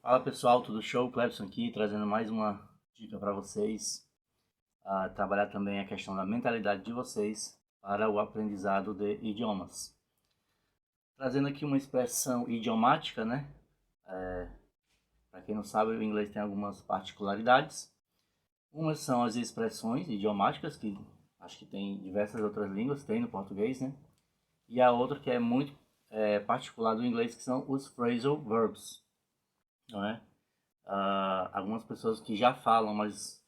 Fala pessoal, tudo show? Clebson aqui, trazendo mais uma dica para vocês. Trabalhar também a questão da mentalidade de vocês para o aprendizado de idiomas. Trazendo aqui uma expressão idiomática, né? Para quem não sabe, o inglês tem algumas particularidades. Umas são as expressões idiomáticas, que acho que tem diversas outras línguas, tem no português, né? E a outra que é muito particular do inglês, que são os phrasal verbs, não é? Algumas pessoas que já falam, mas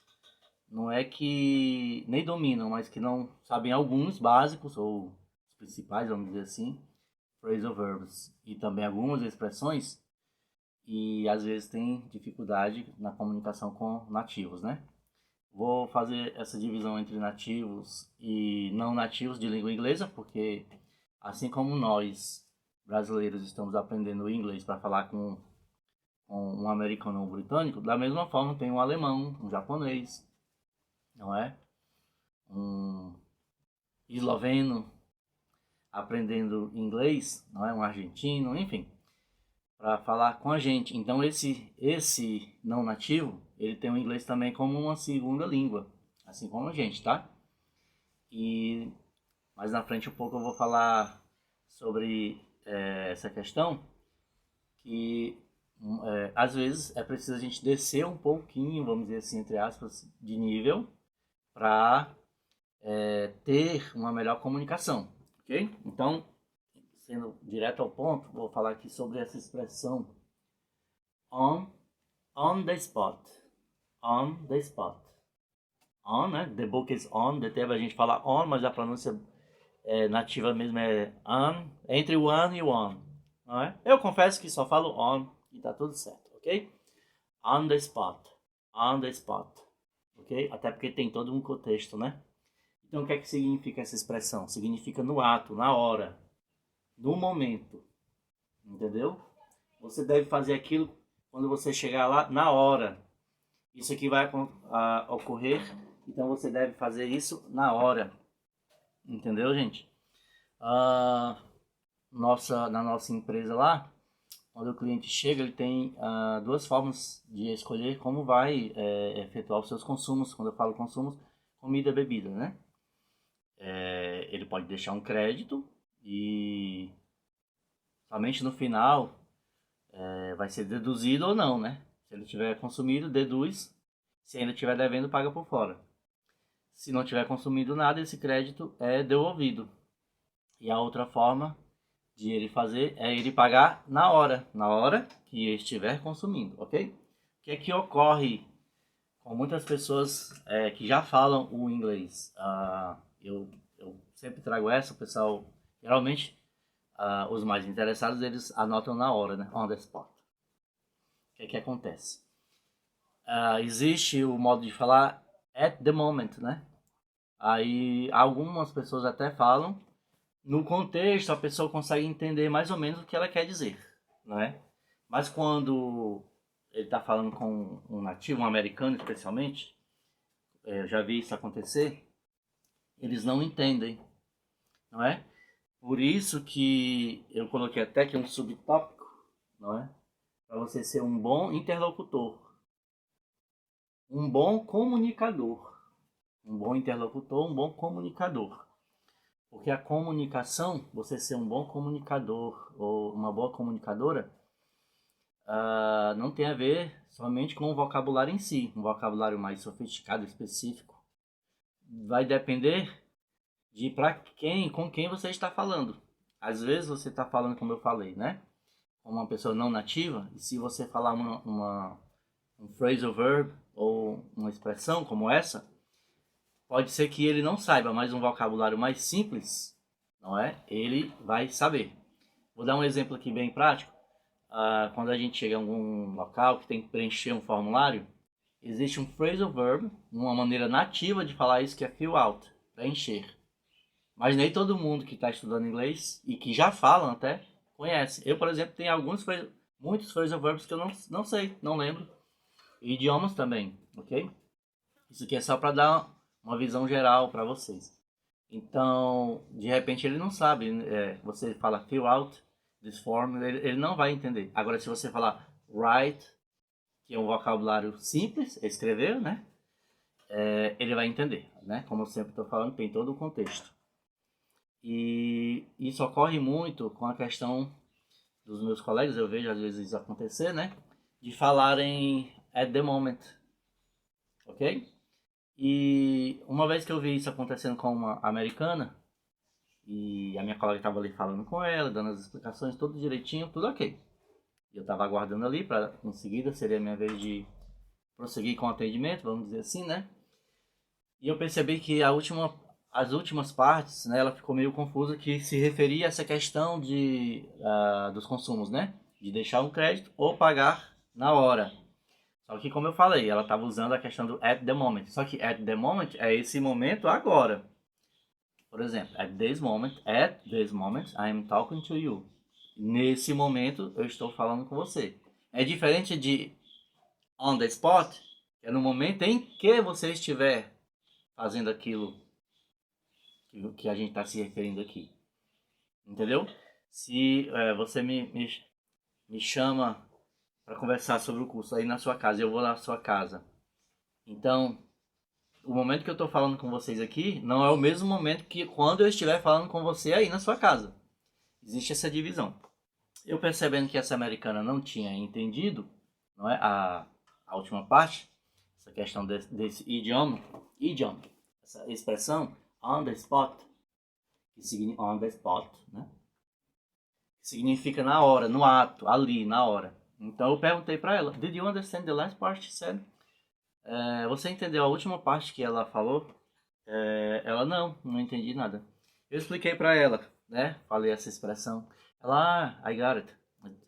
não é que nem dominam, mas que não sabem alguns básicos ou os principais, vamos dizer assim, phrasal verbs, e também algumas expressões, e às vezes tem dificuldade na comunicação com nativos, né? Vou fazer essa divisão entre nativos e não nativos de língua inglesa, porque assim como nós, brasileiros, estamos aprendendo o inglês para falar com um americano ou um britânico, da mesma forma tem um alemão, um japonês, não é? Um esloveno aprendendo inglês, não é? Um argentino, enfim, para falar com a gente. Então esse não nativo, ele tem o inglês também como uma segunda língua, assim como a gente, tá? E mais na frente um pouco eu vou falar sobre essa questão que às vezes é preciso a gente descer um pouquinho, vamos dizer assim, entre aspas, de nível para ter uma melhor comunicação, ok? Então, sendo direto ao ponto, vou falar aqui sobre essa expressão on, on the spot, on the spot. On, né? The book is on, a gente fala on, mas a pronúncia nativa mesmo é on, entre o on e o on, não é? Eu confesso que só falo on e tá tudo certo, ok? On the spot, ok? Até porque tem todo um contexto, né? Então o que é que significa essa expressão? Significa no ato, na hora, no momento, entendeu? Você deve fazer aquilo quando você chegar lá na hora. Isso aqui vai ocorrer, então você deve fazer isso na hora, entendeu, gente? Na nossa empresa lá, quando o cliente chega, ele tem duas formas de escolher como vai efetuar os seus consumos. Quando eu falo consumos, comida e bebida, né? Ele pode deixar um crédito e somente no final vai ser deduzido ou não, né? Se ele tiver consumido, deduz. Se ainda estiver devendo, paga por fora. Se não tiver consumido nada, esse crédito é devolvido. E a outra forma de ele fazer é ele pagar na hora que estiver consumindo, ok? O que é que ocorre com muitas pessoas que já falam o inglês? Eu sempre trago essa, o pessoal, geralmente os mais interessados, eles anotam na hora, né? On the spot. O que é que acontece? Existe o modo de falar at the moment, né? Aí algumas pessoas até falam, no contexto a pessoa consegue entender mais ou menos o que ela quer dizer, não é? Mas quando ele está falando com um nativo, um americano especialmente, eu já vi isso acontecer, eles não entendem, não é? Por isso que eu coloquei até aqui um subtópico, não é? Para você ser um bom interlocutor, um bom comunicador, um bom interlocutor, um bom comunicador. Porque a comunicação, você ser um bom comunicador ou uma boa comunicadora, não tem a ver somente com o vocabulário em si, um vocabulário mais sofisticado, específico. Vai depender de com quem você está falando. Às vezes você está falando, como eu falei, né? Com uma pessoa não nativa, e se você falar um phrasal verb ou uma expressão como essa, pode ser que ele não saiba, mas um vocabulário mais simples, não é? Ele vai saber. Vou dar um exemplo aqui bem prático. Quando a gente chega em algum local que tem que preencher um formulário, existe um phrasal verb, uma maneira nativa de falar isso, que é fill out, preencher. Mas nem todo mundo que está estudando inglês e que já falam até conhece. Eu, por exemplo, tenho muitos phrasal verbs que eu não sei, não lembro. E idiomas também, ok? Isso aqui é só para dar uma visão geral para vocês. Então, de repente ele não sabe. Você fala fill out this form, ele não vai entender. Agora, se você falar write que é um vocabulário simples, escreveu, né? Ele vai entender, né? Como eu sempre estou falando, tem todo o contexto. E isso ocorre muito com a questão dos meus colegas, eu vejo às vezes isso acontecer, né? De falarem at the moment, ok? E uma vez que eu vi isso acontecendo com uma americana, e a minha colega estava ali falando com ela, dando as explicações, tudo direitinho, tudo ok. E eu estava aguardando ali para, em seguida, seria a minha vez de prosseguir com o atendimento, vamos dizer assim, né? E eu percebi que as últimas partes, né, ela ficou meio confusa, que se referia a essa questão dos consumos, né? De deixar um crédito ou pagar na hora. Só que, como eu falei, ela estava usando a questão do at the moment. Só que at the moment é esse momento agora. Por exemplo, at this moment, I am talking to you. Nesse momento, eu estou falando com você. É diferente de on the spot, que é no momento em que você estiver fazendo aquilo que a gente está se referindo aqui. Entendeu? Se você me chama para conversar sobre o curso aí na sua casa, eu vou na sua casa. Então, o momento que eu estou falando com vocês aqui não é o mesmo momento que quando eu estiver falando com você aí na sua casa. Existe essa divisão. Eu percebendo que essa americana não tinha entendido, não é, a última parte, essa questão desse idioma, essa expressão on the spot, que significa on the spot, né? Que significa na hora, no ato, ali, na hora. Então eu perguntei para ela, did you understand the last part she said? Você entendeu a última parte que ela falou? Ela, não entendi nada. Eu expliquei para ela, né? Falei essa expressão. Ela, I got it.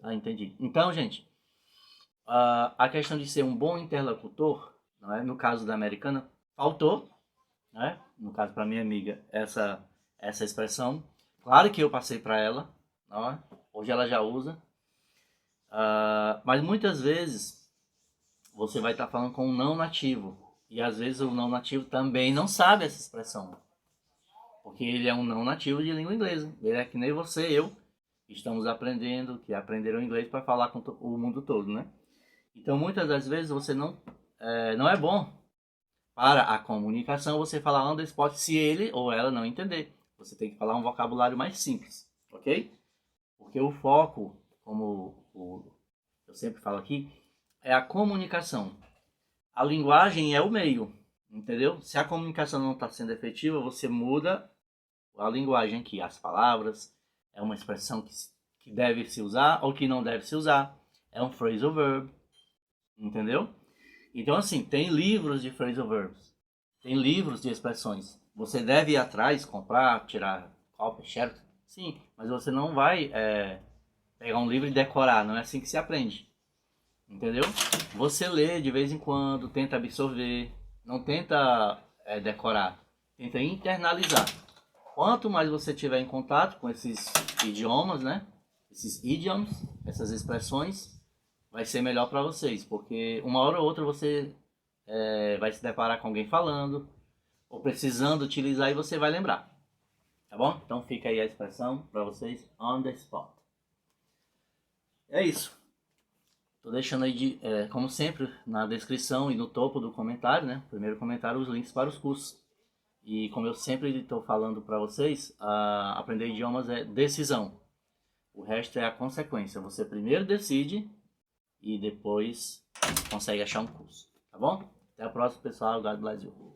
Entendi. Então, gente, a questão de ser um bom interlocutor, não é? No caso da americana, faltou, né? No caso para minha amiga, essa expressão. Claro que eu passei para ela, não é? Hoje ela já usa. Mas muitas vezes você vai estar falando com um não nativo. E às vezes o não nativo também não sabe essa expressão. Porque ele é um não nativo de língua inglesa. Ele é que nem você e eu. Estamos aprendendo, que aprenderam inglês para falar com o mundo todo, né? Então muitas das vezes você não é bom para a comunicação você falar on the spot se ele ou ela não entender. Você tem que falar um vocabulário mais simples, ok? Porque o foco, como eu sempre falo aqui, é a comunicação. A linguagem é o meio, entendeu? Se a comunicação não está sendo efetiva, você muda a linguagem aqui, as palavras, é uma expressão que deve se usar ou que não deve se usar, é um phrasal verb, entendeu? Então, assim, tem livros de phrasal verbs, tem livros de expressões. Você deve ir atrás, comprar, tirar cópia, share, sim, mas você não vai pegar um livro e decorar, não é assim que se aprende. Entendeu? Você lê de vez em quando, tenta absorver, não tenta decorar, tenta internalizar. Quanto mais você tiver em contato com esses idiomas, né? Esses idioms, essas expressões, vai ser melhor para vocês, porque uma hora ou outra você vai se deparar com alguém falando ou precisando utilizar e você vai lembrar. Tá bom? Então fica aí a expressão para vocês on the spot. É isso. Tô deixando aí, como sempre, na descrição e no topo do comentário, né? Primeiro comentário, os links para os cursos. E como eu sempre estou falando para vocês, aprender idiomas é decisão. O resto é a consequência. Você primeiro decide e depois consegue achar um curso. Tá bom? Até a próxima, pessoal. God bless you.